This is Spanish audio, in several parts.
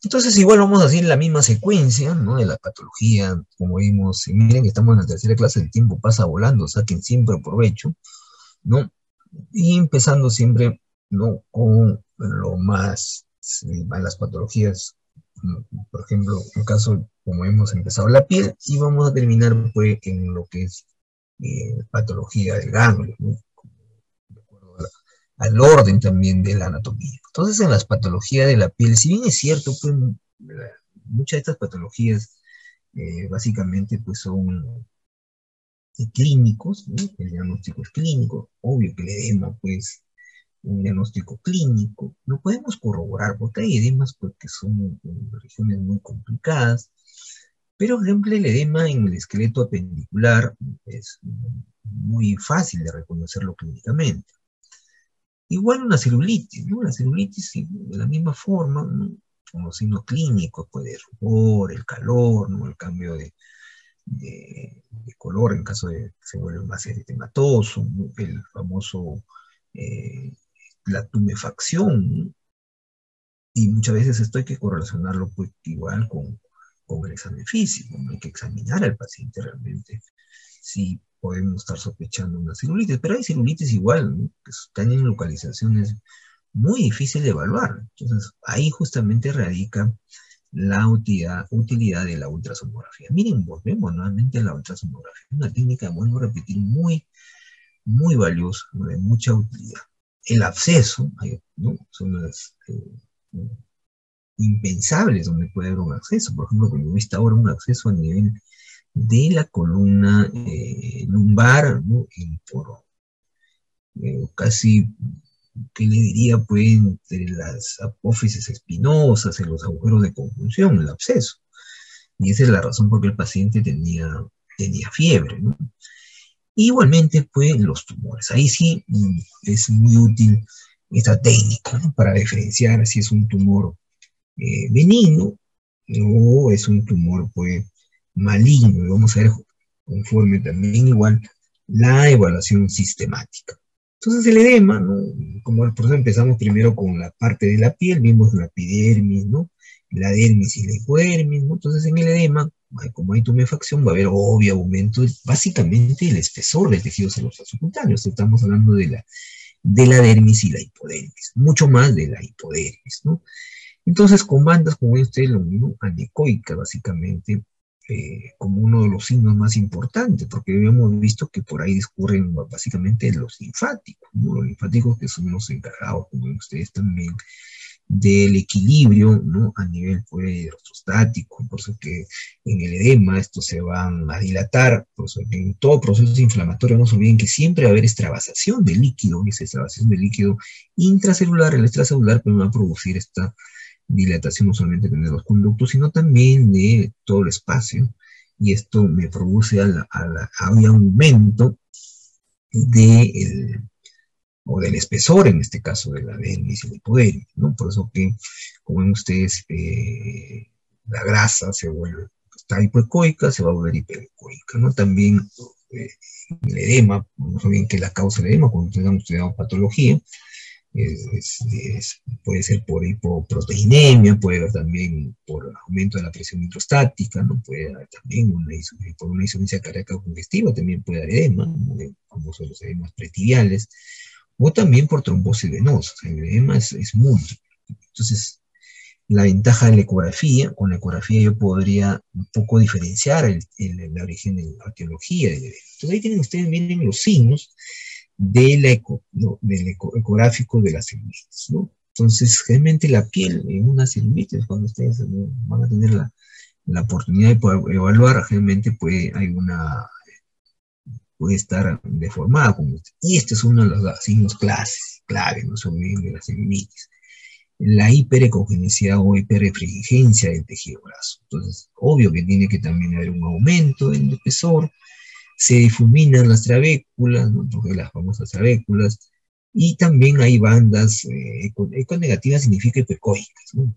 Entonces igual vamos a seguir la misma secuencia, ¿no? De la patología, como vimos, y miren que estamos en la tercera clase, el tiempo pasa volando, saquen siempre provecho, ¿no? Y empezando siempre, ¿no? Con lo más, las patologías, por ejemplo, en caso, como hemos empezado la piel, y vamos a terminar pues en lo que es patología del ganglio, ¿no? De acuerdo al orden también de la anatomía. Entonces, en las patologías de la piel, si bien es cierto, pues, muchas de estas patologías básicamente pues son clínicos, ¿no? El diagnóstico es clínico, obvio que el edema pues un diagnóstico clínico, lo podemos corroborar porque hay edemas pues, que son en regiones muy complicadas, pero por ejemplo el edema en el esqueleto apendicular es muy fácil de reconocerlo clínicamente. Igual una celulitis, ¿no? La celulitis de la misma forma, ¿no? Con los signos clínicos, puede el rubor, el calor, ¿no? El cambio de color en caso de que se vuelva más eritematoso, ¿no? El famoso eh, la tumefacción, ¿no? Y muchas veces esto hay que correlacionarlo pues igual con el examen físico, ¿no? Hay que examinar al paciente realmente si podemos estar sospechando una celulitis, pero hay celulitis igual, ¿no? Que están en localizaciones muy difíciles de evaluar. Entonces, ahí justamente radica la utilidad de la ultrasonografía. Miren, volvemos nuevamente a la ultrasonografía, una técnica, vuelvo a repetir, muy, muy valiosa, ¿no? De mucha utilidad. El absceso, ¿no? Son las impensables donde puede haber un acceso. Por ejemplo, como viste ahora un acceso a nivel de la columna lumbar, ¿no? Por casi, ¿qué le diría? Pues entre las apófisis espinosas, en los agujeros de conjunción, el absceso. Y esa es la razón por la el paciente tenía fiebre, ¿no? Igualmente, pues, los tumores. Ahí sí es muy útil esta técnica, ¿no? Para diferenciar si es un tumor benigno o es un tumor pues maligno. Y vamos a ver conforme también igual la evaluación sistemática. Entonces el edema, ¿no? Como por eso empezamos primero con la parte de la piel, vimos la epidermis, ¿no? La dermis y la hipodermis, ¿no? Entonces en el edema, como hay tumefacción, va a haber obvio aumento, básicamente el espesor del tejido celoso subcutáneo. Estamos hablando de la dermis y la hipodermis, mucho más de la hipodermis, ¿no? Entonces, con bandas como este, lo mismo, anecoica, básicamente, como uno de los signos más importantes, porque hemos visto que por ahí discurren básicamente los linfáticos, ¿no? Los linfáticos que son los encargados, como ustedes también, del equilibrio, ¿no? A nivel pues, hidrostático, por eso que en el edema estos se van a dilatar, por eso que en todo proceso inflamatorio no se olviden que siempre va a haber extravasación de líquido, y esa extravasación de líquido intracelular, el extracelular, pues va a producir esta dilatación no solamente de los conductos, sino también de todo el espacio, y esto me produce a un aumento de o del espesor, en este caso de la dermis y la hipodermis, ¿no? Por eso que, como ven ustedes, la grasa se vuelve, está hipoecoica, se va a volver hiperecoica, ¿no? También eh, el edema, no sé bien qué es la causa del edema, cuando ustedes han estudiado patología, puede ser por hipoproteinemia, puede haber también por aumento de la presión hidrostática, ¿no? Puede haber también por una insuficiencia cardíaca congestiva, también puede haber edema, ¿no? Como son los edemas pretibiales, o también por trombosis venosa. El edema es múltiple. Entonces, la ventaja de la ecografía, con la ecografía yo podría un poco diferenciar el origen de la etiología del edema. Entonces ahí tienen ustedes, miren los signos del ecográfico de las celulitis, ¿no? Entonces, realmente la piel en una celulitis, cuando ustedes van a tener la oportunidad de poder evaluar, realmente puede estar deformada. Y este es uno de los signos clave, no se olviden de la celulitis. La hiperecogenicidad o hiperrefringencia del tejido graso. Entonces, obvio que tiene que también haber un aumento del espesor, se difuminan las trabéculas, ¿no? Porque las famosas trabéculas, y también hay bandas, econegativas significa hipoecoicas, ¿no?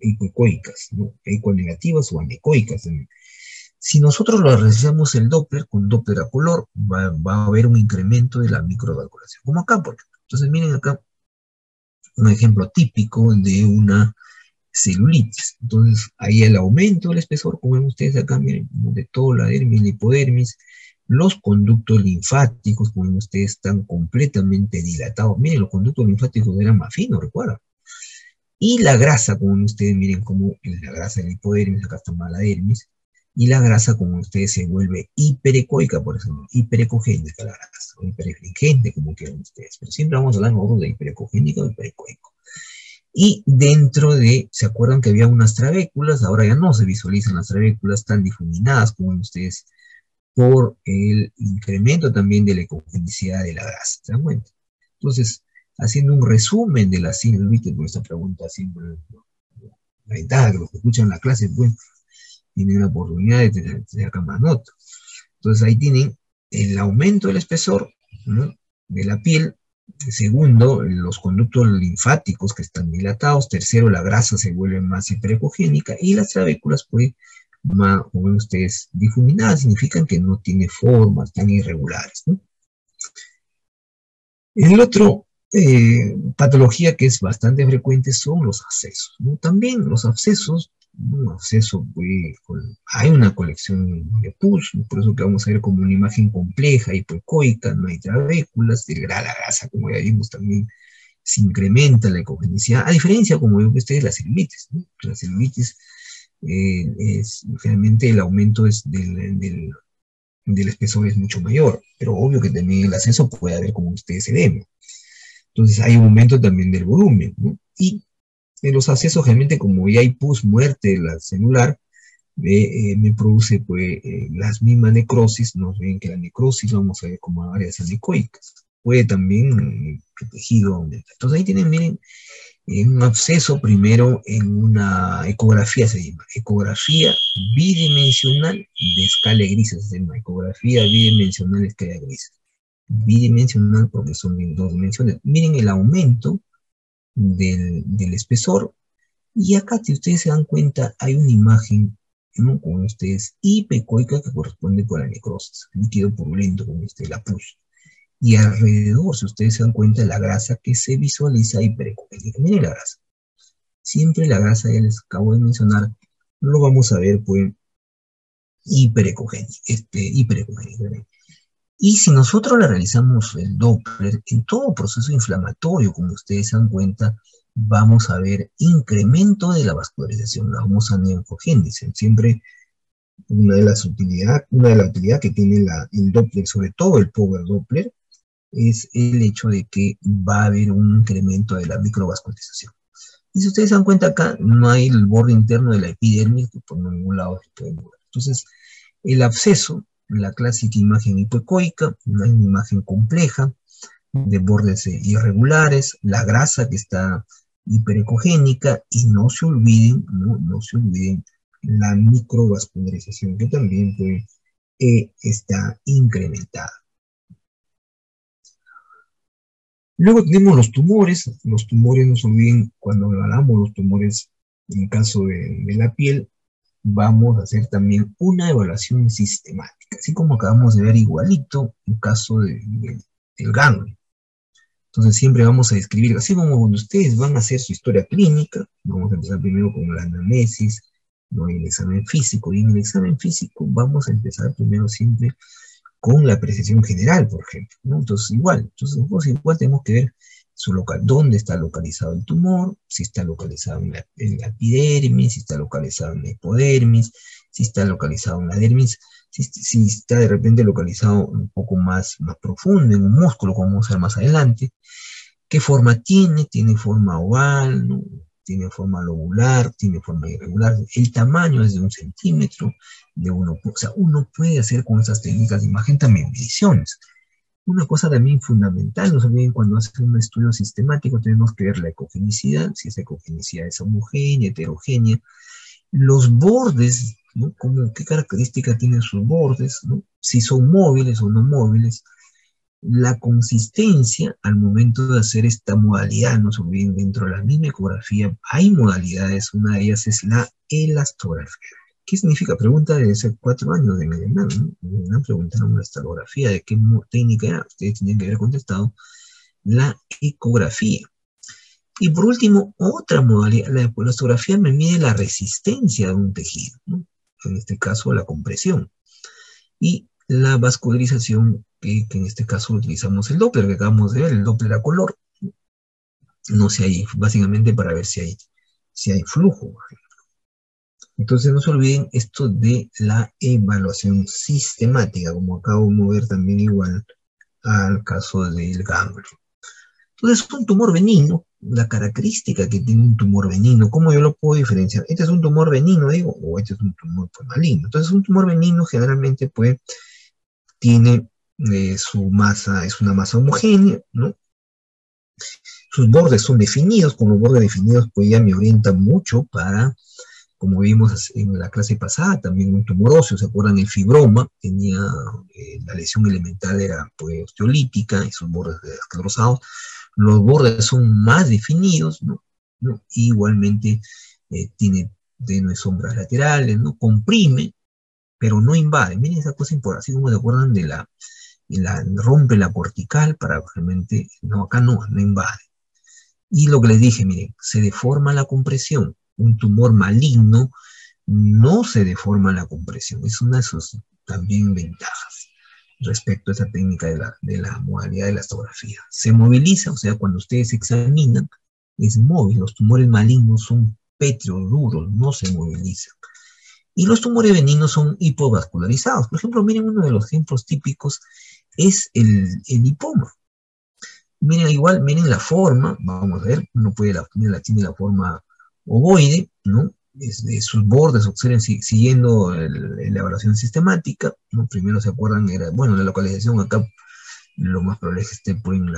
Hipoecoicas, ¿no? Econegativas o anecoicas. Si nosotros lo realizamos el Doppler con Doppler a color, va a haber un incremento de la microvalvulación, como acá, porque entonces miren acá un ejemplo típico de una celulitis. Entonces, ahí el aumento del espesor, como ven ustedes acá, miren, de toda la dermis, la hipodermis, los conductos linfáticos, como ven ustedes, están completamente dilatados. Miren, los conductos linfáticos eran más finos, recuerda. Y la grasa, como ven ustedes, miren cómo la grasa de la hipodermis, acá está más la dermis, y la grasa, como ustedes, se vuelve hiperecoica, por ejemplo, hiperecogénica la grasa, o hiperefringente, como quieran ustedes. Pero siempre vamos a hablar nosotros de hiperecogénica o hiperecoico. Y dentro de, ¿se acuerdan que había unas trabéculas? Ahora ya no se visualizan las trabéculas tan difuminadas como ven ustedes por el incremento también de la ecogenicidad de la grasa. ¿Se dan cuenta? Entonces, haciendo un resumen de la celulitis, por esta pregunta siempre, la ventaja que los que escuchan la clase, pues, tienen la oportunidad de tener acá más nota. Entonces, ahí tienen el aumento del espesor, ¿no?, de la piel. Segundo, los conductos linfáticos que están dilatados. Tercero, la grasa se vuelve más hiperecogénica y las trabéculas, pues, más, como ven ustedes, difuminadas, significan que no tiene formas tan irregulares, ¿no? El otro patología que es bastante frecuente son los abscesos, ¿no? También los abscesos, un absceso, hay una colección de pus, ¿no? Por eso que vamos a ver como una imagen compleja, hipoecoica, no hay trabéculas, la grasa, como ya vimos también, se incrementa la ecogenicidad, a diferencia, como ven ustedes, la celulitis, ¿no? La celulitis, realmente el aumento del espesor es mucho mayor, pero obvio que también el acceso puede haber como ustedes se ven. Entonces hay un aumento también del volumen, ¿no? Y en los accesos, realmente, como ya hay pus, muerte de la celular, me produce, pues, las mismas necrosis. Nos ven que la necrosis vamos a ver como áreas anecoicas. Puede también el tejido aumentar. Entonces ahí tienen, miren, un absceso primero en una ecografía, se llama ecografía bidimensional de escala gris, se llama ecografía bidimensional de escala gris. Bidimensional porque son en dos dimensiones. Miren el aumento del espesor, y acá, si ustedes se dan cuenta, hay una imagen, ¿no?, con ustedes, hipecoica, que corresponde con la necrosis, líquido purulento, con la pus. Y alrededor, si ustedes se dan cuenta, la grasa que se visualiza hiperecogénica. Miren la grasa. Siempre la grasa, ya les acabo de mencionar, lo vamos a ver, pues, hiperecogénica. Y si nosotros le realizamos el Doppler, en todo proceso inflamatorio, como ustedes se dan cuenta, vamos a ver incremento de la vascularización, la famosa neofogénesis. Siempre una de las utilidades que tiene el Doppler, sobre todo el Power Doppler, es el hecho de que va a haber un incremento de la microvascularización. Y si ustedes se dan cuenta acá, no hay el borde interno de la epidermis, que por ningún lado se puede mover. Entonces, el absceso, la clásica imagen hipoecoica, una imagen compleja, de bordes irregulares, la grasa que está hiperecogénica, y no se olviden, no se olviden la microvascularización, que también, pues, está incrementada. Luego tenemos los tumores no se olviden, cuando evaluamos los tumores, en el caso de la piel, vamos a hacer también una evaluación sistemática, así como acabamos de ver igualito en caso del ganglio. Entonces siempre vamos a describir, así como cuando ustedes van a hacer su historia clínica, vamos a empezar primero con la anamnesis, ¿no?, y el examen físico, y en el examen físico vamos a empezar primero siempre con la apreciación general, por ejemplo, ¿no? Entonces nosotros igual tenemos que ver dónde está localizado el tumor, si está localizado en la epidermis, si está localizado en la hipodermis, si está localizado en la dermis, si está de repente localizado un poco más profundo en un músculo, como vamos a ver más adelante. ¿Qué forma tiene? Tiene forma oval, ¿no?, tiene forma lobular, tiene forma irregular. El tamaño es de 1 centímetro, o sea, uno puede hacer con esas técnicas de imagen también mediciones. Una cosa también fundamental, no se olviden, cuando hacen un estudio sistemático tenemos que ver la ecogenicidad, si esa ecogenicidad es homogénea, heterogénea, los bordes, ¿no?, qué característica tienen sus bordes, ¿no?, si son móviles o no móviles, la consistencia al momento de hacer esta modalidad. No se olviden, dentro de la misma ecografía hay modalidades, una de ellas es la elastografía. ¿Qué significa? Pregunta de hace 4 años de Medenal, ¿no? Me preguntaron una elastografía, ¿de qué técnica era? Ustedes tienen que haber contestado la ecografía. Y por último, otra modalidad, la elastografía me mide la resistencia de un tejido, ¿no? En este caso la compresión. Y la vascularización, que en este caso utilizamos el Doppler, que acabamos de ver, el Doppler a color, no sé, hay, básicamente para ver si hay flujo. Entonces no se olviden esto de la evaluación sistemática, como acabo de ver también igual al caso del ganglio. Entonces, un tumor benigno, la característica que tiene un tumor benigno, ¿cómo yo lo puedo diferenciar? Este es un tumor benigno, digo, o este es un tumor pues, maligno. Entonces, un tumor benigno generalmente pues tiene su masa, es una masa homogénea, ¿no? Sus bordes son definidos, con los bordes definidos pues ya me orientan mucho para, como vimos en la clase pasada, también un tumor óseo, ¿se acuerdan? El fibroma tenía, la lesión elemental era pues osteolítica y sus bordes esclerosados. Los bordes son más definidos, ¿no? ¿No? Igualmente tiene sombras laterales, ¿no? Comprime, pero no invade. Miren esa cosa importante, así como se acuerdan de rompe la cortical para realmente, no, acá no invade. Y lo que les dije, miren, se deforma la compresión. Un tumor maligno no se deforma la compresión. Es una de sus también ventajas respecto a esa técnica de la modalidad de la elastografía. Se moviliza, o sea, cuando ustedes examinan, es móvil. Los tumores malignos son pétreos, duros, no se movilizan. Y los tumores benignos son hipovascularizados. Por ejemplo, miren, uno de los ejemplos típicos es el lipoma. Miren, igual, miren la forma, vamos a ver, uno puede, tiene la forma ovoide, ¿no? Sus bordes, observen, siguiendo la evaluación sistemática, ¿no? Primero se acuerdan, era, bueno, la localización acá, lo más probable es que esté pues, en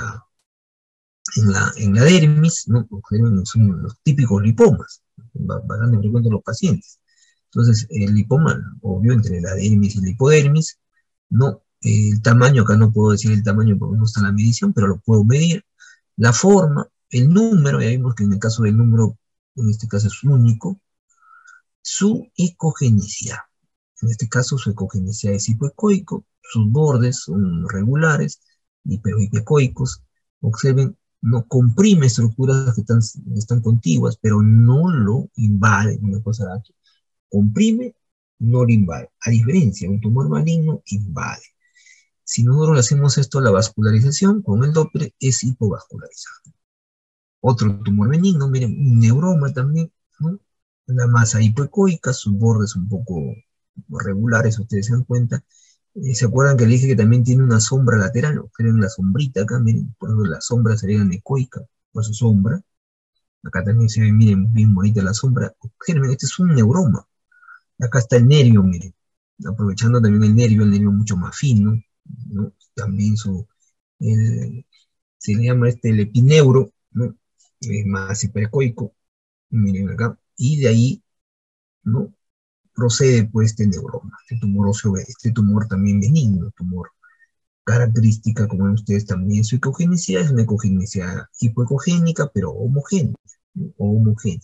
la dermis, ¿no? Observen, son los típicos lipomas, bastante frecuentes en los pacientes. Entonces, el lipoma, obvio, entre la dermis y la hipodermis, ¿no? El tamaño, acá no puedo decir el tamaño porque no está en la medición, pero lo puedo medir. La forma, el número, ya vimos que en el caso del número, en este caso es único. Su ecogenicidad. En este caso su ecogenicidad es hipoecoico, sus bordes son regulares, hiperohipoecoicos. Observen, no comprime estructuras que están contiguas, pero no lo invade. Una cosa aquí. Comprime, no lo invade. A diferencia, un tumor maligno invade. Si nosotros le hacemos esto a la vascularización, con el Doppler es hipovascularizado. Otro tumor benigno, miren, un neuroma también, ¿no? La masa hipoecoica, sus bordes un poco regulares, ustedes se dan cuenta. ¿Se acuerdan que le dije que también tiene una sombra lateral? ¿No? Miren la sombrita acá, miren, por eso la sombra sería anecoica, por su sombra. Acá también se ve, miren, bien bonita la sombra. Observen, este es un neuroma. Acá está el nervio, miren. Aprovechando también el nervio mucho más fino, ¿no? También se le llama el epineuro, ¿no? Más hiperecoico, miren acá, y de ahí, ¿no? Procede pues este neuroma, este tumor óseo, este tumor también benigno, tumor característica, como ven ustedes también, su ecogenicidad es una ecogenicidad hipoecogénica, pero homogénea, ¿no? Homogénea.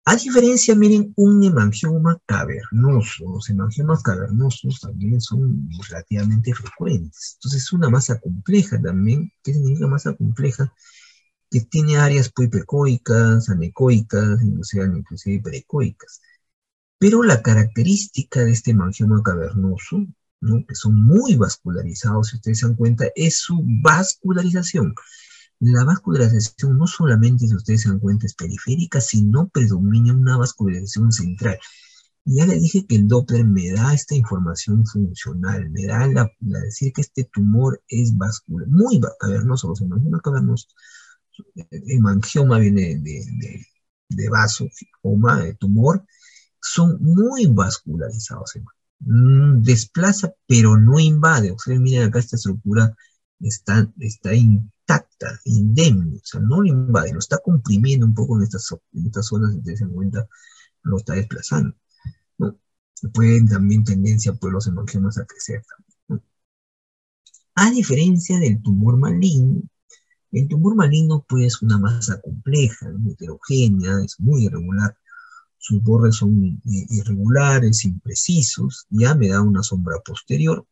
A diferencia, miren, un hemangioma cavernoso. Los hemangiomas cavernosos también son relativamente frecuentes. Entonces es una masa compleja también. ¿Qué significa masa compleja? Que tiene áreas hipecoicas, anecoicas, inclusive hiperecoicas. Pero la característica de este hemangioma cavernoso, ¿no? Que son muy vascularizados, si ustedes se dan cuenta, es su vascularización. La vascularización no solamente, si ustedes se dan cuenta, es periférica, sino predomina una vascularización central. Ya le dije que el Doppler me da esta información funcional, me da decir que este tumor es vascular, muy cavernoso, los hemangiomas cavernosos. Hemangioma viene de vaso, de tumor, son muy vascularizados. Desplaza, pero no invade. Ustedes miren acá esta estructura está intacta, indemne, o sea, no lo invade, lo está comprimiendo un poco en estas zonas, ustedes se dan cuenta, lo está desplazando, ¿no? Pueden también tendencia pues los hemangiomas a crecer también, ¿no? A diferencia del tumor maligno, el tumor maligno pues es una masa compleja, ¿no? Heterogénea, es muy irregular, sus bordes son irregulares, imprecisos, ya me da una sombra posterior,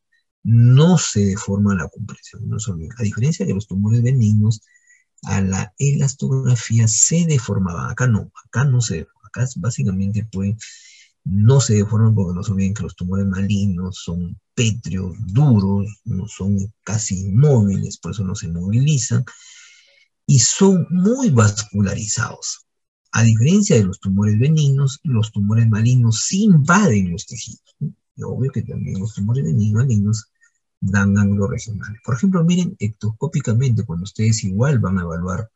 no se deforma la compresión, no se olviden. A diferencia de los tumores benignos, a la elastografía se deformaban. Acá no se deforma. Acá básicamente pues, no se deforman porque no se olviden que los tumores malignos son pétreos, duros, no son casi inmóviles, por eso no se movilizan, y son muy vascularizados. A diferencia de los tumores malignos sí invaden los tejidos, ¿no? Y obvio que también los tumores malignos dan ángulos regionales. Por ejemplo, miren, ectoscópicamente, cuando ustedes igual van a evaluar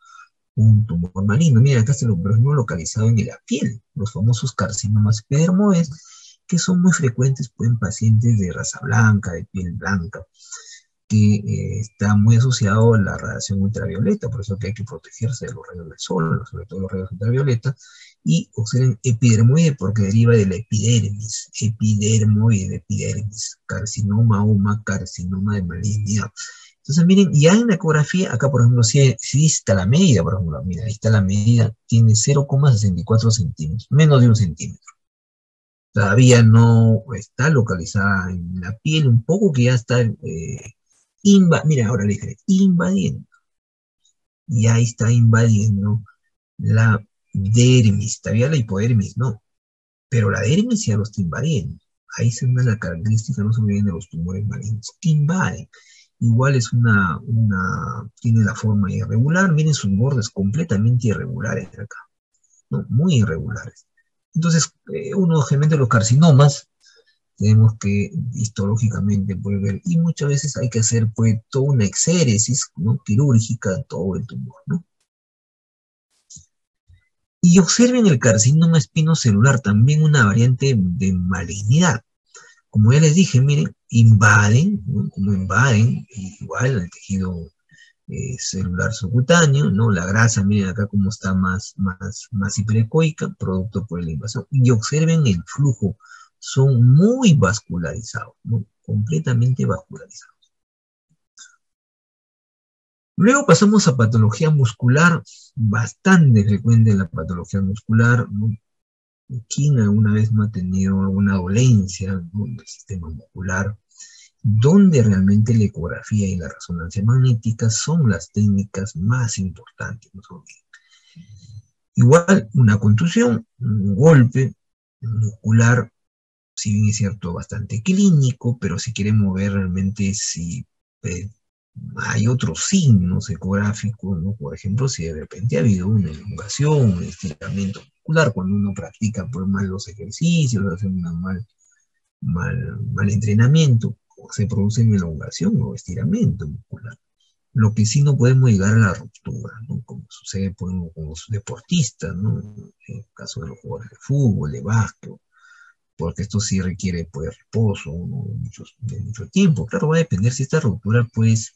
un tumor maligno, miren, acá está lo mismo localizado en la piel, los famosos carcinomas epidermoides, que son muy frecuentes pues, en pacientes de raza blanca, de piel blanca, que está muy asociado a la radiación ultravioleta, por eso que hay que protegerse de los rayos del sol, sobre todo los rayos ultravioleta, y observen epidermoide porque deriva de la epidermis, carcinoma carcinoma de malignidad. Entonces, miren, ya en la ecografía, acá por ejemplo, si está la medida, por ejemplo, mira, ahí está la medida, tiene 0,64 centímetros, menos de un centímetro. Todavía no está localizada en la piel, un poco que ya está mira, ahora le dije, invadiendo. Y ahí está invadiendo la dermis. Todavía la hipodermis no. Pero la dermis ya lo está invadiendo. Ahí se ve la característica, no se olviden de los tumores malignos. Invaden. Igual es tiene la forma irregular. Miren sus bordes completamente irregulares acá, ¿no? Muy irregulares. Entonces, uno generalmente los carcinomas tenemos que histológicamente poder ver, y muchas veces hay que hacer pues toda una exéresis, ¿no? Quirúrgica de todo el tumor, ¿no? Y observen el carcinoma espinocelular, también una variante de malignidad. Como ya les dije, miren, invaden, ¿no? Como invaden, igual el tejido celular subcutáneo, ¿no? La grasa, miren acá cómo está más hiperecoica, producto por la invasión. Y observen el flujo, son muy vascularizados, ¿no? Completamente vascularizados. Luego pasamos a patología muscular, bastante frecuente la patología muscular, ¿no? ¿Quién alguna vez no ha tenido alguna dolencia, ¿no? Del sistema muscular? Donde realmente la ecografía y la resonancia magnética son las técnicas más importantes, no se olviden. Igual, una contusión, un golpe muscular, si bien es cierto, bastante clínico, pero si queremos ver realmente si hay otros signos ecográficos, ¿no? Por ejemplo, si de repente ha habido una elongación, un estiramiento muscular, cuando uno practica por mal los ejercicios, hace un mal entrenamiento, se produce una elongación o estiramiento muscular. Lo que sí no podemos llegar a la ruptura, ¿no? Como sucede con los deportistas, ¿no? En el caso de los jugadores de fútbol, de básquet, porque esto sí requiere pues, reposo, ¿no? de mucho tiempo. Claro, va a depender si esta ruptura, pues,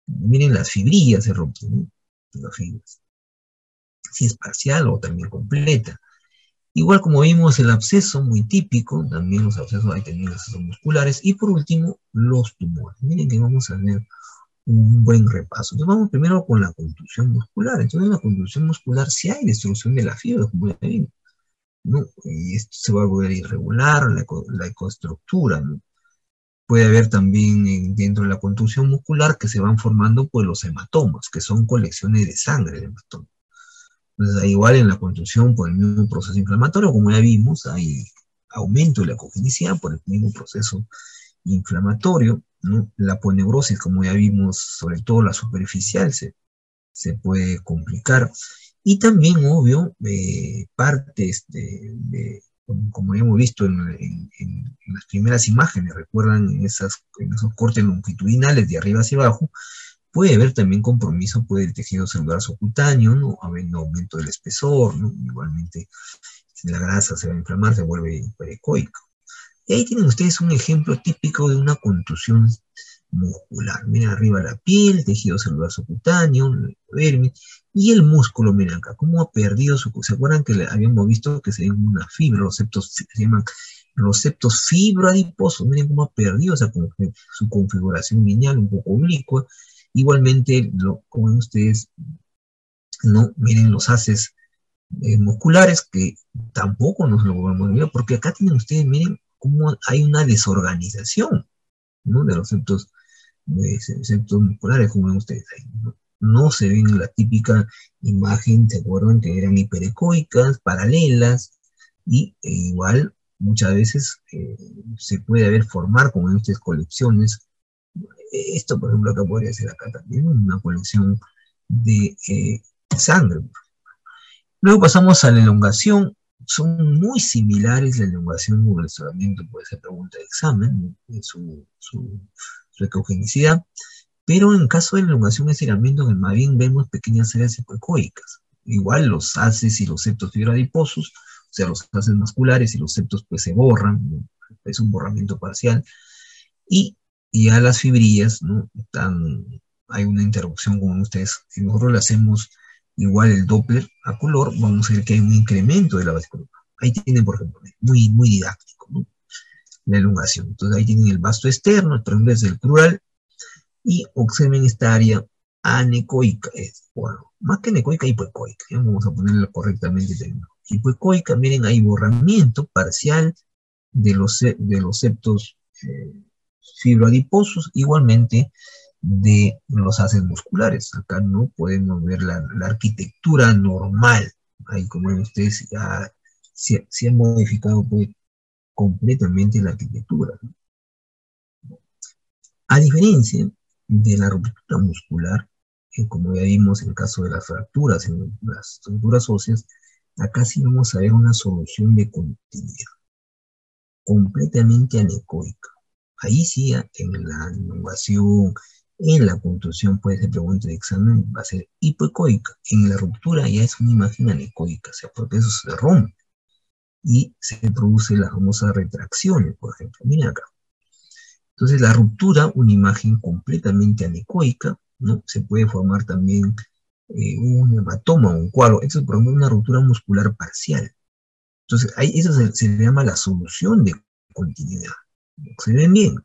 miren las fibrillas se rompen, ¿no? Las fibras. Si es parcial o también completa. Igual como vimos el absceso, muy típico, también los abscesos, hay también abscesos musculares. Y por último, los tumores. Miren que vamos a ver un buen repaso. Entonces vamos primero con la contusión muscular. Entonces en la contusión muscular sí hay destrucción de la fibra, como ya vimos, ¿no? Y esto se va a volver irregular, la ecoestructura, ¿no? Puede haber también dentro de la contusión muscular que se van formando pues los hematomas, que son colecciones de sangre de hematomas. Entonces, igual en la contusión por el mismo proceso inflamatorio, como ya vimos, hay aumento de la cogenicidad por el mismo proceso inflamatorio, ¿no? La aponeurosis, como ya vimos, sobre todo la superficial, se puede complicar. Y también, obvio, partes como hemos visto en las primeras imágenes, recuerdan en esos cortes longitudinales de arriba hacia abajo, puede haber también compromiso del tejido celular subcutáneo, ¿no? Habiendo aumento del espesor, ¿no? Igualmente, si la grasa se va a inflamar, se vuelve hiperecoico. Y ahí tienen ustedes un ejemplo típico de una contusión muscular. Miren arriba la piel, tejido celular subcutáneo, y el músculo, miren acá, cómo ha perdido ¿se acuerdan que habíamos visto que se llaman una fibra, los septos se llaman los septos fibroadiposos? Miren cómo ha perdido su configuración lineal, un poco oblicua. Igualmente, como ven ustedes, ¿no? Miren los haces musculares que tampoco nos lo podemos ver, porque acá tienen ustedes, miren cómo hay una desorganización, ¿no? De los septos musculares, como ven ustedes ahí, ¿no? no se ven la típica imagen, ¿se acuerdan? Que eran hiperecoicas, paralelas, y igual muchas veces se puede haber formar con estas colecciones. Esto, por ejemplo, acá podría ser acá también, una colección de sangre. Luego pasamos a la elongación. Son muy similares la elongación y el restauramiento, puede ser pregunta de examen, en su ecogenicidad, pero en caso de elongación y estiramiento, que más bien vemos pequeñas áreas hipoecoicas. Igual los haces y los septos fibroadiposos, o sea, los haces musculares y los septos pues se borran, ¿no? Es un borramiento parcial, y ya las fibrillas, ¿no? Hay una interrupción con ustedes. Si nosotros le hacemos igual el Doppler a color, vamos a ver que hay un incremento de la vasculatura. Ahí tienen, por ejemplo, muy didáctico, ¿no? La elongación. Entonces ahí tienen el vasto externo, por ejemplo, es el crural, y observen esta área anecoica, bueno, más que anecoica, hipoecoica, ¿ya? Vamos a ponerlo correctamente. Hipoecoica, miren, hay borramiento parcial de los septos fibroadiposos, igualmente de los haces musculares. Acá no podemos ver la arquitectura normal. Ahí, como ven ustedes, ya se ha modificado pues, completamente la arquitectura, ¿no? A diferencia de la ruptura muscular, como ya vimos en el caso de las fracturas en las estructuras óseas, acá sí vamos a ver una solución de continuidad, completamente anecoica. Ahí sí, en la elongación, en la puntuación puede ser pregunta de examen, va a ser hipoecoica. En la ruptura ya es una imagen anecoica, o sea, porque eso se rompe y se produce las famosas retracciones, por ejemplo. Miren acá. Entonces, la ruptura, una imagen completamente anecoica, ¿no? Se puede formar también un hematoma, un coágulo. Esto es, por ejemplo, una ruptura muscular parcial. Entonces, eso se le llama la solución de continuidad. Se ven bien,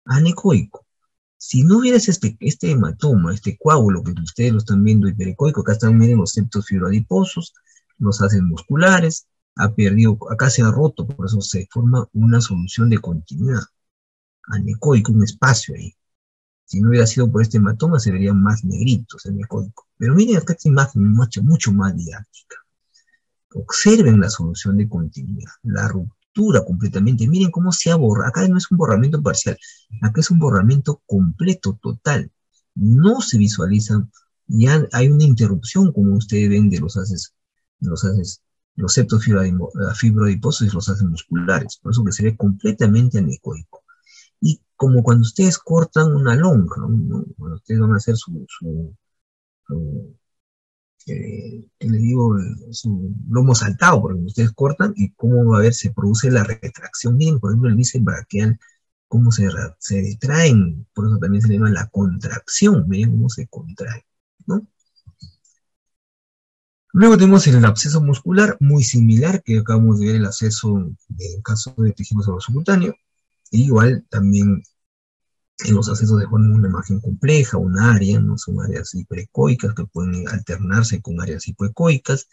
anecoico. Si no hubieras este hematoma, este coágulo que ustedes lo están viendo hiperecoico, acá están, miren, los septos fibroadiposos, los haces musculares, ha perdido, acá se ha roto, por eso se forma una solución de continuidad. Anecoico, un espacio ahí. Si no hubiera sido por este hematoma, se verían más negritos, anecoico. Pero miren acá esta imagen mucho más didáctica. Observen la solución de continuidad, la ruptura completamente. Miren cómo se ha borrado. Acá no es un borramiento parcial, acá es un borramiento completo, total. No se visualiza, ya hay una interrupción, como ustedes ven, de los septos fibroadiposos y los haces musculares. Por eso que se ve completamente anecoico. Y como cuando ustedes cortan una lonja, ¿no? Cuando ustedes van a hacer que le digo, su lomo saltado, porque ustedes cortan y cómo va a ver, se produce la retracción. Miren, por ejemplo, el bíceps braquial, cómo se retraen, por eso también se le llama la contracción, miren cómo se contrae, ¿no? Luego tenemos el absceso muscular, muy similar, que acabamos de ver el absceso en caso de tejido subcutáneo, igual también en los accesos de forma una imagen compleja, un área, ¿no? Son áreas hiperecoicas que pueden alternarse con áreas hipoecoicas.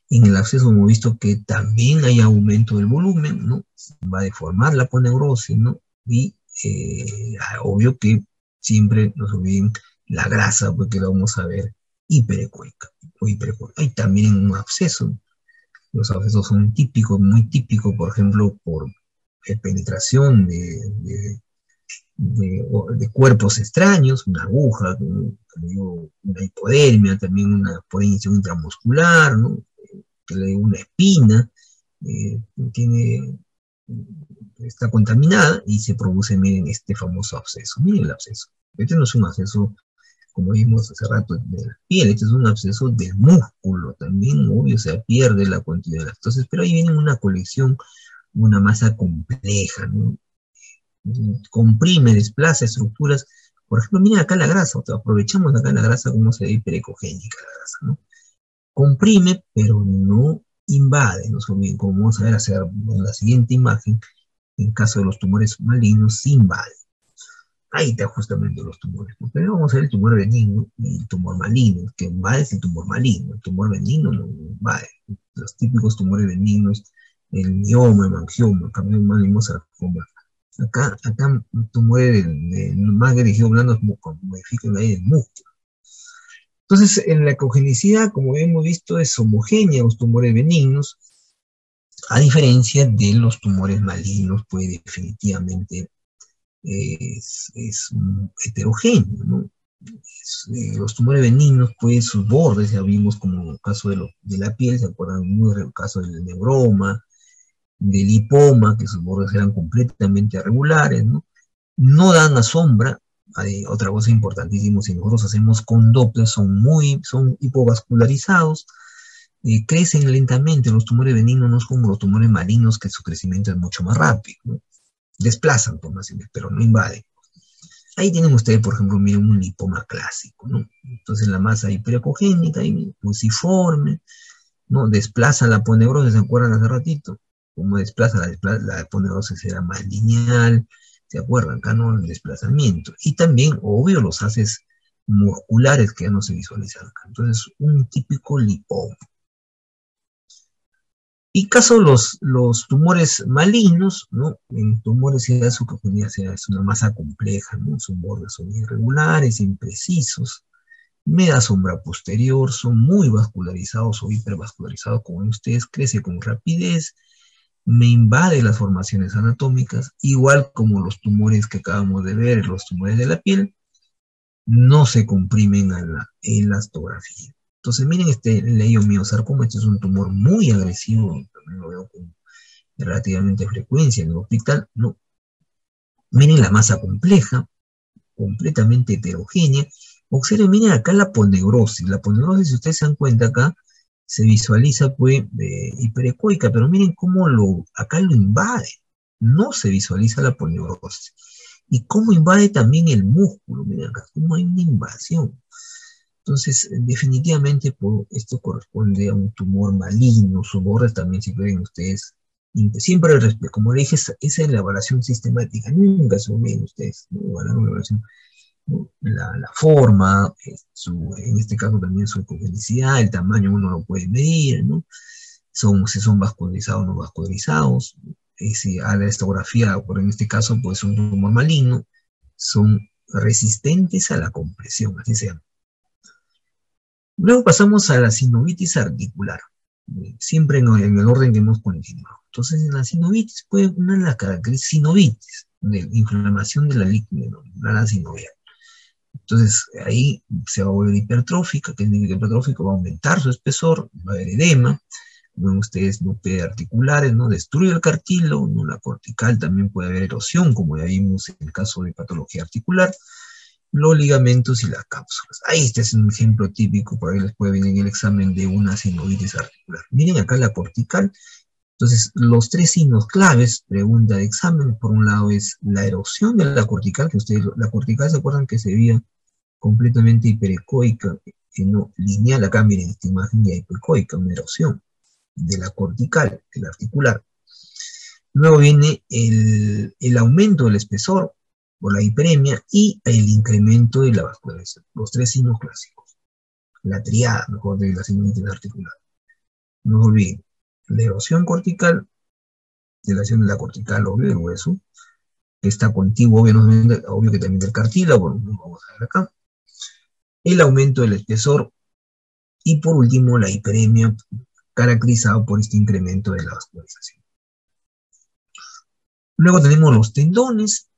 En el acceso hemos visto que también hay aumento del volumen, ¿no? Va a deformar la aponeurosis, ¿no? Y obvio que siempre nos olviden la grasa, porque la vamos a ver hiperecoica o hiperecoica. Hay también un absceso. Los abscesos son típicos, muy típicos, por ejemplo, por penetración de cuerpos extraños, una aguja, una hipodermia, también una inyección intramuscular, ¿no? Que le digo una espina, tiene, está contaminada y se produce, miren, este famoso absceso. Miren el absceso. Este no es un absceso, como vimos hace rato, de la piel, este es un absceso del músculo, también, obvio, se pierde la continuidad. Entonces, pero ahí viene una colección, una masa compleja, ¿no? Comprime, desplaza estructuras. Por ejemplo, miren acá la grasa, aprovechamos acá la grasa como se ve hiperecogénica la grasa, ¿no? Comprime, pero no invade, ¿no? Como vamos a ver hacer en la siguiente imagen, en caso de los tumores malignos, sí invade. Ahí está justamente los tumores. Pero vamos a ver el tumor benigno y el tumor maligno. Que invade es el tumor maligno, el tumor benigno no invade. Los típicos tumores benignos, el mioma, el mangioma, el carcinoma, sarcoma. Acá tumores más dirigido blando modifican ahí el músculo. Entonces, en la ecogenicidad, como hemos visto, es homogénea a los tumores benignos, a diferencia de los tumores malignos, pues definitivamente es heterogéneo, ¿no? Los tumores benignos, pues sus bordes, ya vimos como el caso de la piel, ¿se acuerdan? El caso del neuroma, del lipoma, que sus bordes eran completamente irregulares, ¿no? No dan a sombra. Hay otra cosa importantísima, si nosotros hacemos con Doppler, son hipovascularizados, crecen lentamente. Los tumores benignos no es como los tumores malignos, que su crecimiento es mucho más rápido, ¿no? Desplazan formaciones, pero no invaden. Ahí tienen ustedes, por ejemplo, miren un lipoma clásico, ¿no? Entonces la masa hiperecogénica, fusiforme, ¿no? Desplaza la aponeurosis, ¿se acuerdan hace ratito? Como desplaza la aponeurosis era más lineal, ¿se acuerdan? Acá no el desplazamiento. Y también, obvio, los haces musculares que ya no se visualizan acá. Entonces, un típico lipoma. Y caso los tumores malignos, ¿no? En tumores ya su capacidad es una masa compleja, ¿no? Sus bordes son irregulares, imprecisos, media sombra posterior, son muy vascularizados o hipervascularizados, como ven ustedes, crece con rapidez, me invade las formaciones anatómicas, igual como los tumores que acabamos de ver, los tumores de la piel, no se comprimen a la elastografía. Entonces, miren este leiomiosarcoma, este es un tumor muy agresivo, también lo veo con relativamente frecuencia en el hospital, ¿no? Miren la masa compleja, completamente heterogénea. Observen, miren acá la poneurosis. La poneurosis, si ustedes se dan cuenta acá, se visualiza pues hiperecoica, pero miren cómo acá lo invade. No se visualiza la poneurosis. Y cómo invade también el músculo. Miren acá, cómo hay una invasión. Entonces, definitivamente esto corresponde a un tumor maligno. Sus bordes también, si ven ustedes, siempre, como le dije, esa es la evaluación sistemática. Nunca se olviden ustedes, ¿no? La evaluación, ¿no? La forma, en este caso también su ecogenicidad, el tamaño uno lo puede medir, ¿no? Si son vascularizados o no vascularizados. A la histografía, por en este caso, pues un tumor maligno, son resistentes a la compresión, así se llama. Luego pasamos a la sinovitis articular, siempre en el orden que hemos continuado. Entonces, en la sinovitis, pues, una de las características, sinovitis, de inflamación de la membrana sinovial. Entonces, ahí se va a volver hipertrófica, que es hipertrófico, va a aumentar su espesor, va a haber edema, ven ustedes núcleos articulares, ¿no? Destruye el cartílago, ¿no? La cortical también puede haber erosión, como ya vimos en el caso de patología articular, los ligamentos y las cápsulas. Ahí este es un ejemplo típico, por ahí les puede venir en el examen de una sinovitis articular. Miren acá la cortical. Entonces, los tres signos claves, pregunta de examen, por un lado es la erosión de la cortical, que ustedes, la cortical se acuerdan que se veía completamente hiperecoica, no lineal, acá miren esta imagen ya hiperecoica, una erosión de la cortical, de la articular. Luego viene el aumento del espesor, por la hiperemia, y el incremento de la vascularización, los tres signos clásicos. La triada, mejor, de la sinovitis articular. No se olviden, la erosión cortical, dilatación de la cortical, obvio, del hueso, que está contiguo, obvio que también del cartílago, bueno, vamos a ver acá. El aumento del espesor, y por último, la hiperemia, caracterizado por este incremento de la vascularización. Luego tenemos los tendones.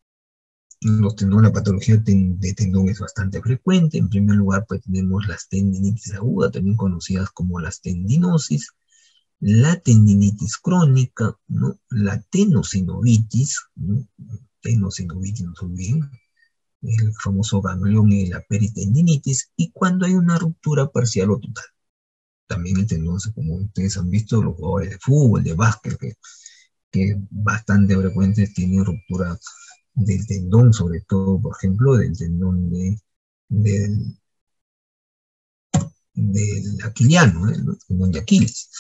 La patología de tendón es bastante frecuente. En primer lugar, pues tenemos las tendinitis agudas, también conocidas como las tendinosis, la tendinitis crónica, ¿no? La tenosinovitis, ¿no? Tenosinovitis, no se olviden, el famoso ganglión y la peritendinitis, y cuando hay una ruptura parcial o total. También el tendón, como ustedes han visto, los jugadores de fútbol, de básquet, que bastante frecuentes tienen ruptura del tendón, sobre todo, por ejemplo, del tendón del aquiliano, el tendón de Aquiles.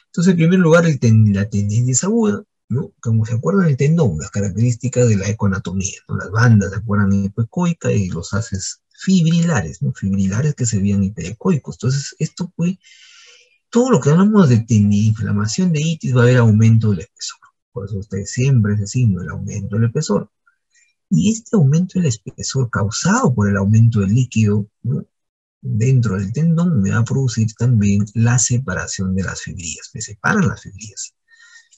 Entonces, en primer lugar, la tendinitis aguda, ¿no? Como se acuerdan del tendón, las características de la ecoanatomía, ¿no? Las bandas se acuerdan hipoecoica y los haces fibrilares, ¿no? Fibrilares que se veían hiperecoicos. Entonces, esto fue todo lo que hablamos de inflamación de itis, va a haber aumento del espesor. Por eso ustedes siempre ese signo, el aumento del espesor. Y este aumento del espesor causado por el aumento del líquido, ¿no? dentro del tendón me va a producir también la separación de las fibrillas, me separan las fibrillas.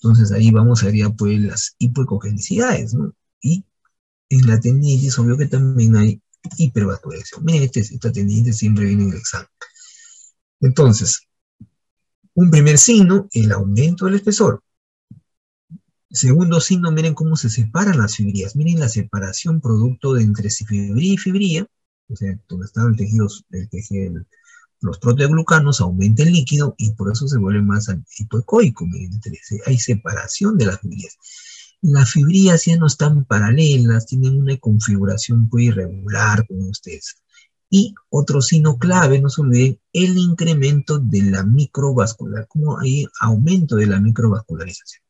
Entonces ahí vamos a ver ya pues las hipoecogenicidades, ¿no? Y en la tendinitis, obvio que también hay hipervascularización. Miren, esta tendinitis siempre viene en el examen. Entonces, un primer signo, el aumento del espesor. Segundo signo, miren cómo se separan las fibrillas. Miren la separación producto de entre fibría y fibría, o sea, donde están el tejido, los proteoglucanos, aumenta el líquido y por eso se vuelve más hipoecoico. Miren, hay separación de las fibrillas. Las fibrillas ya no están paralelas, tienen una configuración muy irregular, como ustedes. Y otro signo clave, no se olviden, el incremento de la microvascular, como hay aumento de la microvascularización.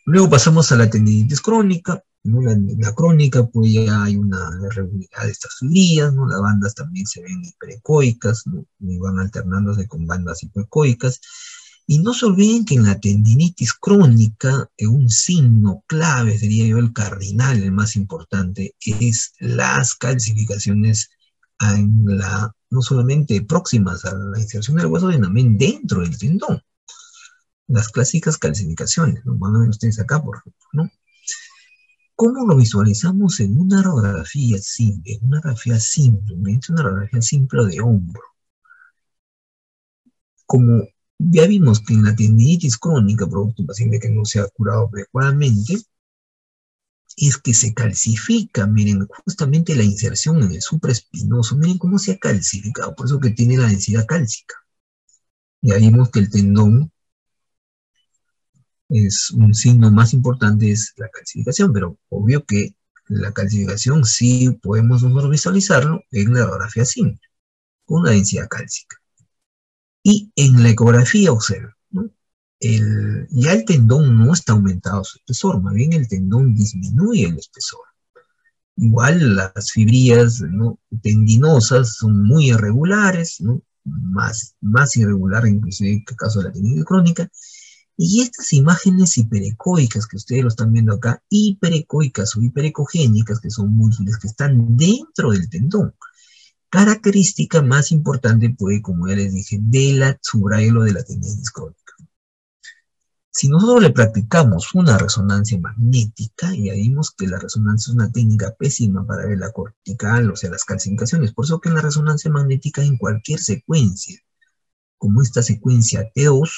Luego pasamos a la tendinitis crónica, ¿no? La crónica, pues ya hay una irregularidad de estas fibrillas, ¿no? Las bandas también se ven hiperecoicas, ¿no? Y van alternándose con bandas hipoecoicas. Y no se olviden que en la tendinitis crónica, un signo clave, sería yo el cardinal, el más importante, es las calcificaciones no solamente próximas a la inserción del hueso, sino también dentro del tendón. Las clásicas calcificaciones, ¿no? Van a ver ustedes acá, por ejemplo, ¿no? ¿Cómo lo visualizamos en una radiografía simple? Una radiografía simple, una radiografía simple de hombro. Como ya vimos que en la tendinitis crónica, producto de un paciente que no se ha curado adecuadamente, es que se calcifica, miren, justamente la inserción en el supraespinoso, miren cómo se ha calcificado, por eso que tiene la densidad cálcica. Ya vimos que el tendón es un signo más importante, es la calcificación, pero obvio que la calcificación sí podemos nosotros visualizarlo en la radiografía simple, con una densidad cálcica. Y en la ecografía observen, ¿no? Ya el tendón no está aumentado su espesor, más bien el tendón disminuye el espesor. Igual las fibrillas, ¿no?, tendinosas son muy irregulares, ¿no? Más irregular inclusive en el caso de la tendinitis crónica. Y estas imágenes hiperecoicas que ustedes lo están viendo acá, hiperecoicas o hiperecogénicas, que son múltiples, que están dentro del tendón. Característica más importante, pues, como ya les dije, de la subrayelo de la tendinitis crónica. Si nosotros le practicamos una resonancia magnética, ya vimos que la resonancia es una técnica pésima para ver la cortical, o sea, las calcificaciones. Por eso que en la resonancia magnética, en cualquier secuencia, como esta secuencia T2,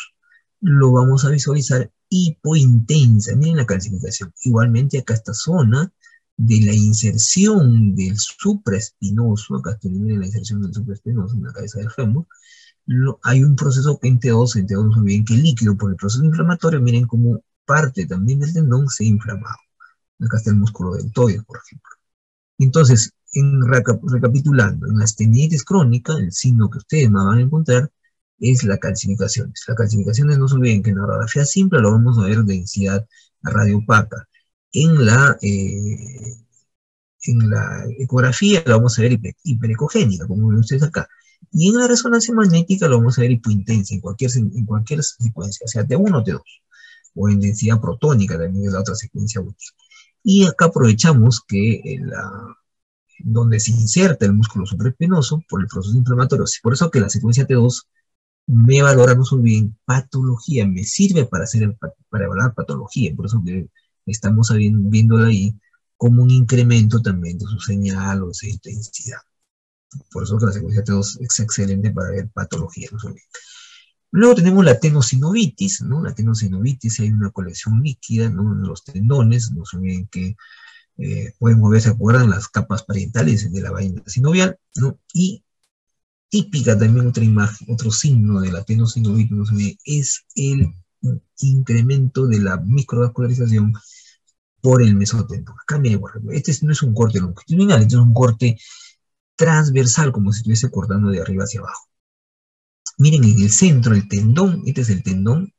lo vamos a visualizar hipointensa. Miren la calcificación. Igualmente acá esta zona de la inserción del supraespinoso, acá estoy viendo la inserción del supraespinoso en la cabeza del fémur, hay un proceso en T2 no se olviden que el líquido por el proceso inflamatorio, miren cómo parte también del tendón se ha inflamado. Acá está el músculo deltoide, por ejemplo. Entonces, recapitulando, en las tendinitis crónicas, el signo que ustedes me van a encontrar es la calcificación. Las calcificaciones, no se olviden que en la radiografía simple lo vamos a ver densidad radiopaca. En la ecografía lo vamos a ver hiperecogénica, como ven ustedes acá. Y en la resonancia magnética lo vamos a ver hipointensa en cualquier secuencia, sea T1 o T2, o en densidad protónica, también es la otra secuencia útil. Y acá aprovechamos que donde se inserta el músculo supraespinoso por el proceso inflamatorio, por eso que la secuencia T2 me valora, no se olviden, patología, me sirve para evaluar patología, por eso que estamos viendo ahí como un incremento también de su señal o de su intensidad. Por eso que la secuencia T2 es excelente para ver patología, no se olviden. Luego tenemos la tenosinovitis, ¿no? La tenosinovitis, hay una colección líquida, ¿no?, en los tendones, no se olviden que pueden mover, ¿se acuerdan?, las capas parietales de la vaina sinovial, ¿no? Y típica también otra imagen, otro signo de la tenosinovitis, no se olviden, es el incremento de la microvascularización por el mesotendón. Acá miren, por ejemplo, este no es un corte longitudinal, este es un corte transversal, como si estuviese cortando de arriba hacia abajo. Miren, en el centro, el tendón, este es el tendón,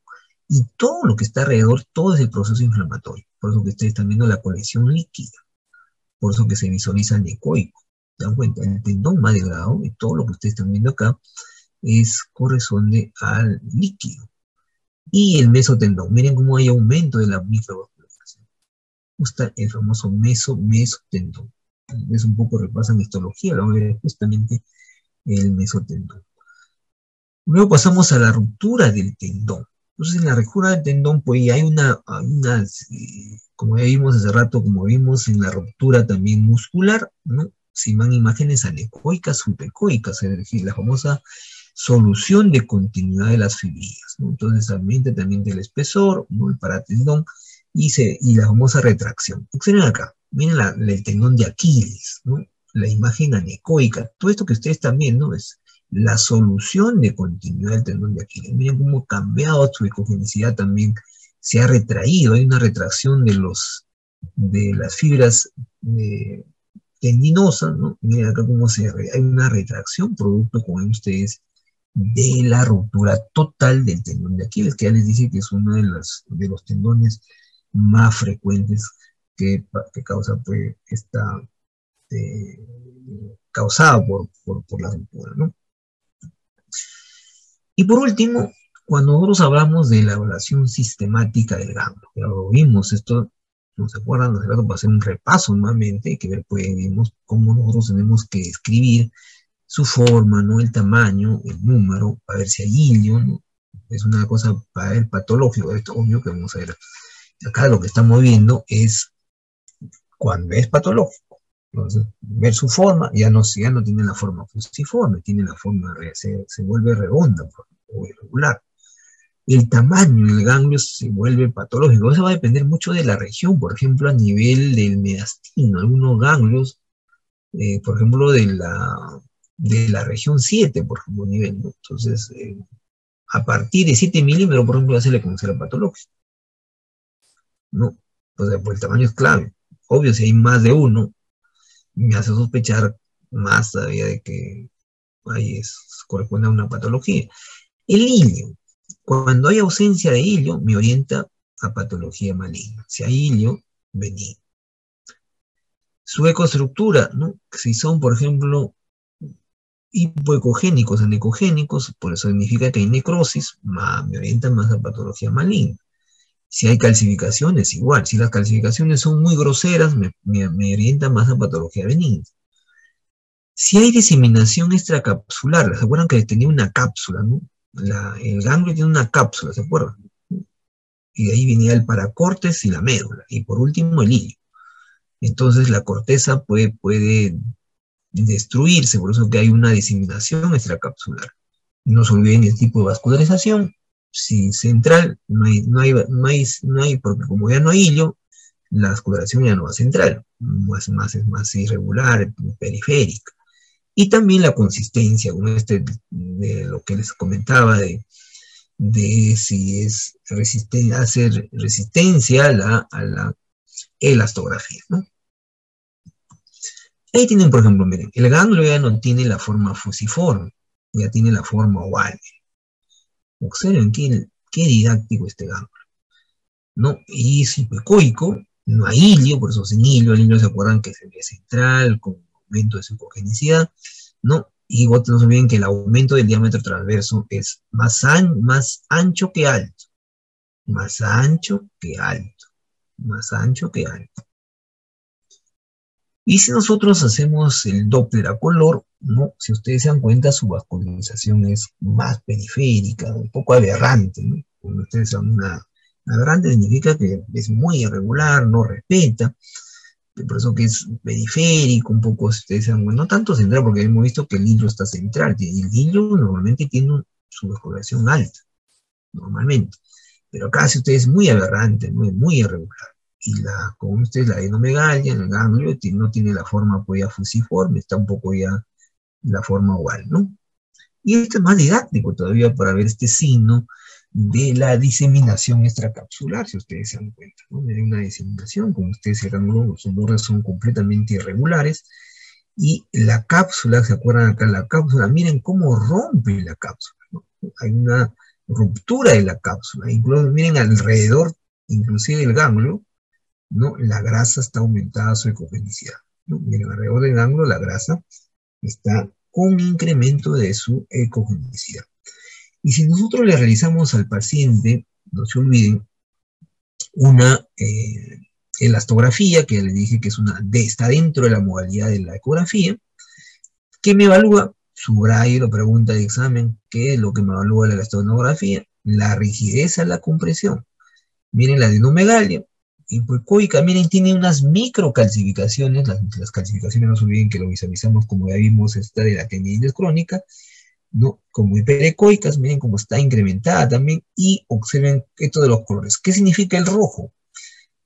y todo lo que está alrededor, todo es el proceso inflamatorio. Por eso que ustedes están viendo la colección líquida. Por eso que se visualiza anecoico. ¿Se dan cuenta? El tendón más delgado, y todo lo que ustedes están viendo acá, corresponde al líquido. Y el mesotendón, miren cómo hay aumento de la microvascularización. Está el famoso mesotendón. es un poco repasan histología, lo vamos a ver justamente el mesotendón. Luego pasamos a la ruptura del tendón. Entonces, en la ruptura del tendón, pues ya hay como ya vimos hace rato, como vimos en la ruptura también muscular, ¿no? Se van imágenes anecoicas, subecoicas, es decir, la famosa solución de continuidad de las fibrillas, ¿no? Entonces, aumenta también del espesor, ¿no? El paratendón, y la famosa retracción. Observen acá, miren el tendón de Aquiles, ¿no? La imagen anecoica, todo esto que ustedes también, ¿no? Es la solución de continuidad del tendón de Aquiles. Miren cómo ha cambiado su ecogenicidad también, se ha retraído, hay una retracción de las fibras tendinosas, ¿no? Miren acá cómo hay una retracción producto, como ven ustedes, de la ruptura total del tendón de Aquiles, que ya les dije que es uno de los tendones más frecuentes que causa pues causada por la ruptura, ¿no? Y por último, cuando nosotros hablamos de la evaluación sistemática del ganglio, ya lo vimos, esto, ¿no se acuerdan? Hace rato para hacer un repaso nuevamente, que ver, pues vimos cómo nosotros tenemos que escribir su forma, ¿no? El tamaño, el número, para ver si hay hilio, ¿no? Es una cosa para ver patológico, esto obvio que vamos a ver. Acá lo que estamos viendo es cuando es patológico. Entonces, ver su forma, ya no tiene la forma fusiforme, tiene la forma, se vuelve redonda o irregular. El tamaño del ganglio se vuelve patológico. Eso va a depender mucho de la región, por ejemplo, a nivel del mediastino. Algunos ganglios, por ejemplo, de la región 7, por ejemplo, nivel, ¿no? Entonces, a partir de 7 milímetros, por ejemplo, ya se le considera patológico, ¿no? O sea, pues el tamaño es clave. Obvio, si hay más de uno, me hace sospechar más todavía de que ahí corresponde a una patología. El hilio. Cuando hay ausencia de hilio, me orienta a patología maligna. Si hay hilio, benigno. Su ecoestructura, ¿no? Si son, por ejemplo, hipoecogénicos, anecogénicos, por eso significa que hay necrosis, me orienta más a patología maligna. Si hay calcificaciones, igual. Si las calcificaciones son muy groseras, me orienta más a patología benigna. Si hay diseminación extracapsular, ¿se acuerdan que tenía una cápsula, ¿no? El ganglio tiene una cápsula, ¿se acuerdan? Y de ahí venía el paracortes y la médula. Y por último, el hilio. Entonces la corteza puede destruirse, por eso que hay una diseminación extracapsular. No se olviden el tipo de vascularización. Si central, no hay, porque como ya no hay hilio, la vascularización ya no va central, es más irregular, periférica. Y también la consistencia, como de lo que les comentaba, de si es hacer resistencia a la elastografía, ¿no? Ahí tienen, por ejemplo, miren, el ganglio ya no tiene la forma fusiforme, ya tiene la forma oval. Observen qué didáctico este ganglio, ¿no? Y es hipoecoico, no hay hilio, por eso sin hilio, el hilio se acuerdan que es el central, con aumento de su hipogenicidad, ¿no? Y no se olviden que el aumento del diámetro transverso es más ancho que alto, más ancho que alto, más ancho que alto. Y si nosotros hacemos el Doppler a color, ¿no? Si ustedes se dan cuenta, su vascularización es más periférica, un poco aberrante, ¿no? Cuando ustedes son aberrante significa que es muy irregular, no respeta, por eso que es periférico, un poco, si ustedes dan, bueno, no tanto central, porque hemos visto que el hilio está central, y el hilio normalmente tiene su vascularización alta, normalmente. Pero acá, si ustedes es muy aberrante, muy irregular. Y como ustedes, la adenomegalia, el ganglio, no tiene la forma pues ya fusiforme, está un poco ya la forma oval, ¿no? Y esto es más didáctico todavía para ver este signo de la diseminación extracapsular, si ustedes se dan cuenta, ¿no? Hay una diseminación, como ustedes se dan, los bordes son completamente irregulares, y la cápsula, ¿se acuerdan acá? La cápsula, miren cómo rompe la cápsula, ¿no? Hay una ruptura de la cápsula, incluso miren alrededor, inclusive del ganglio, ¿no? La grasa está aumentada su ecogenicidad, ¿no? Miren, alrededor del ganglio la grasa está con incremento de su ecogenicidad. Y si nosotros le realizamos al paciente, no se olviden, una elastografía, que les dije que está dentro de la modalidad de la ecografía, que me evalúa, subrayo la pregunta de examen, ¿qué es lo que me evalúa la elastografía? La rigidez a la compresión. Miren la adenomegalia, hipoecoica, miren, tiene unas microcalcificaciones, las calcificaciones no se olviden que lo visualizamos como ya vimos, esta de la tendinitis crónica, ¿no? Como hiperecoicas, miren cómo está incrementada también, y observen esto de los colores. ¿Qué significa el rojo?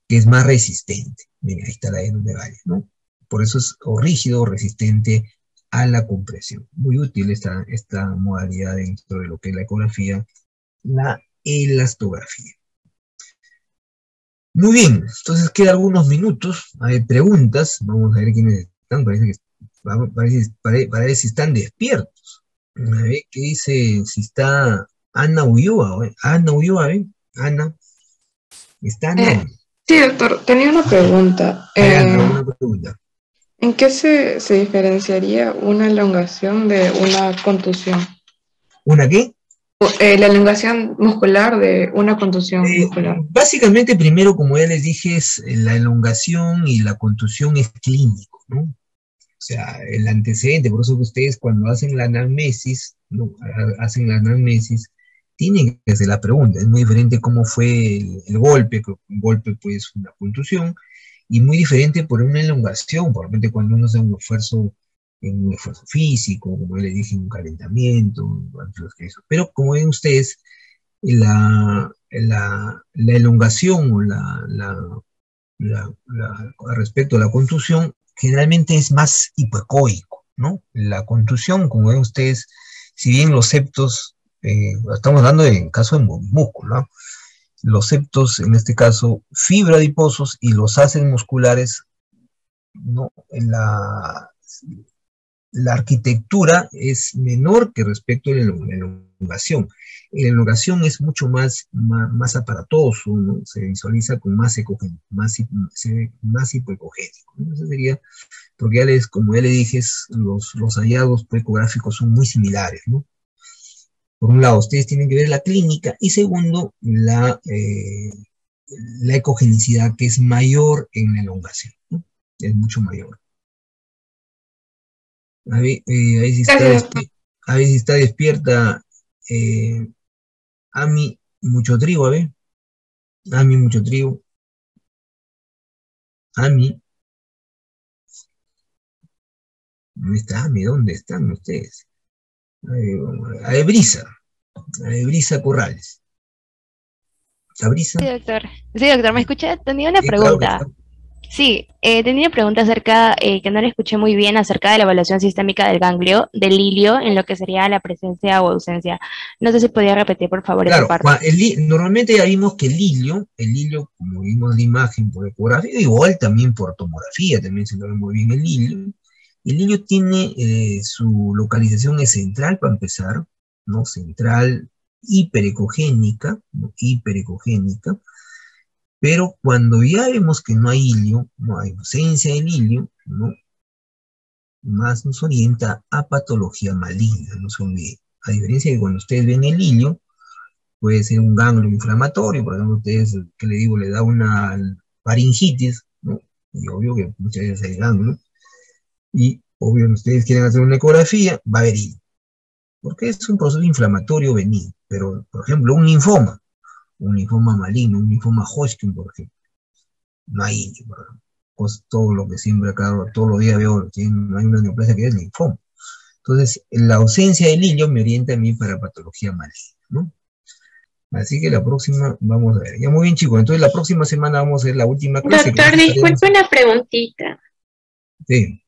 Que es más resistente. Miren, ahí está la adenomegalia, ¿no? Por eso es o rígido o resistente a la compresión. Muy útil esta modalidad dentro de lo que es la ecografía, la elastografía. Muy bien, entonces quedan algunos minutos, hay preguntas, vamos a ver quiénes están, parece si están despiertos. A ver qué dice, si está Ana Ulloa, Ana Ulloa, Ana, ¿está Ana? Sí, doctor, tenía una pregunta. Ana, una pregunta. ¿En qué se diferenciaría una elongación de una contusión? ¿Una qué? La elongación muscular de una contusión muscular. Básicamente, primero, como ya les dije, es la elongación y la contusión es clínico, ¿no? O sea, el antecedente, por eso que ustedes cuando hacen la anamnesis, ¿no? Hacen la anamnesis, tienen que hacer la pregunta. Es muy diferente cómo fue el golpe, que un golpe pues una contusión, y muy diferente por una elongación, por ejemplo, cuando uno hace un esfuerzo físico, como les dije, un calentamiento, pero como ven ustedes, la elongación o respecto a la contusión, generalmente es más hipoecoico, ¿no? La contusión, como ven ustedes, si bien los septos, estamos hablando en caso de músculo, ¿no? Los septos, en este caso, fibra adiposos y los haces musculares, ¿no? La arquitectura es menor que respecto a la elongación. La elongación es mucho más aparatoso, ¿no? Se visualiza con más hipoecogénico, ¿no? Eso sería, porque como ya le dije, los hallazgos ecográficos son muy similares, ¿no? Por un lado, ustedes tienen que ver la clínica, y segundo, la ecogenicidad, que es mayor en la elongación, ¿no? Es mucho mayor. Ahí sí está despierta Ami Mucho Trigo, a ver. Ami Mucho Trigo. Ami. ¿Dónde está Ami? ¿Dónde están ustedes? A Ebrisa Corrales. ¿A Brisa? Sí, doctor, ¿me escucha? Tenía una Sí, claro que pregunta. está. Sí, tenía una pregunta acerca, que no la escuché muy bien, acerca de la evaluación sistémica del ganglio, del hilio, en lo que sería la presencia o ausencia. No sé si podía repetir, por favor, esa Claro, parte. normalmente ya vimos que el hilio, como vimos la imagen por ecografía, igual también por tomografía, también se lo ve muy bien el hilio. El hilio tiene su localización es central para empezar, ¿no? Central hiperecogénica, ¿no? Hiperecogénica, pero cuando ya vemos que no hay hilio, no hay ausencia del hilio, ¿no? Más nos orienta a patología maligna, no se olvide. A diferencia de cuando ustedes ven el hilio, puede ser un ganglio inflamatorio, por ejemplo, ustedes, ¿qué le digo? Le da una faringitis, ¿no? Y obvio que muchas veces hay ganglio, y obvio que ustedes quieren hacer una ecografía, va a haber hilo, porque es un proceso inflamatorio benigno, pero, por ejemplo, un linfoma maligno, un linfoma Hodgkin, por ejemplo, no hay hilo, por ejemplo. Pues todo lo que siempre acá, todos los días veo, no hay una neoplasia que es linfoma. Entonces, la ausencia del hilio me orienta a mí para patología maligna, ¿no? Así que la próxima vamos a ver. Ya muy bien, chicos. Entonces la próxima semana vamos a ver la última clase. Doctor, disculpe una preguntita. Sí.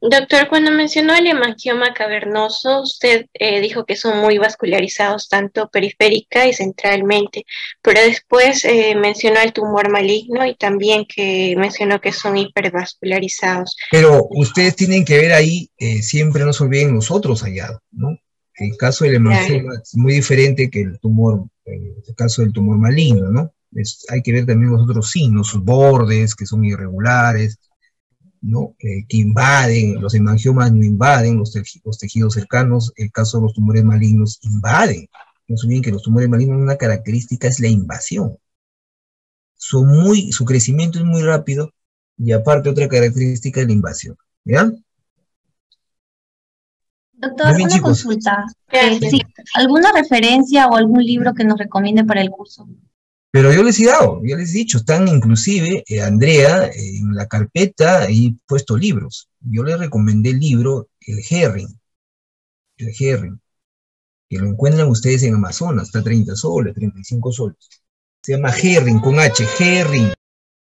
Doctor, cuando mencionó el hemangioma cavernoso, usted dijo que son muy vascularizados tanto periférica y centralmente, pero después mencionó el tumor maligno y también que mencionó que son hipervascularizados. Pero ustedes tienen que ver ahí, siempre no se olviden los otros hallados, ¿no? El caso del hemangioma es muy diferente que el tumor, el caso del tumor maligno, ¿no? Hay que ver también los otros signos, sus bordes, que son irregulares, ¿no? Que invaden, los hemangiomas no invaden los tejidos cercanos, el caso de los tumores malignos invaden. No se olviden que los tumores malignos, una característica es la invasión. su crecimiento es muy rápido, y aparte otra característica es la invasión. ¿Ya? Doctor, Muy bien, una chicos. consulta. Gracias. Sí, ¿alguna referencia o algún libro que nos recomiende para el curso? Pero yo les he dado, yo les he dicho, están inclusive, Andrea, en la carpeta he puesto libros. Yo les recomendé el libro El Herring, que lo encuentran ustedes en Amazonas, está a 30 soles, 35 soles. Se llama Herring, con H, Herring.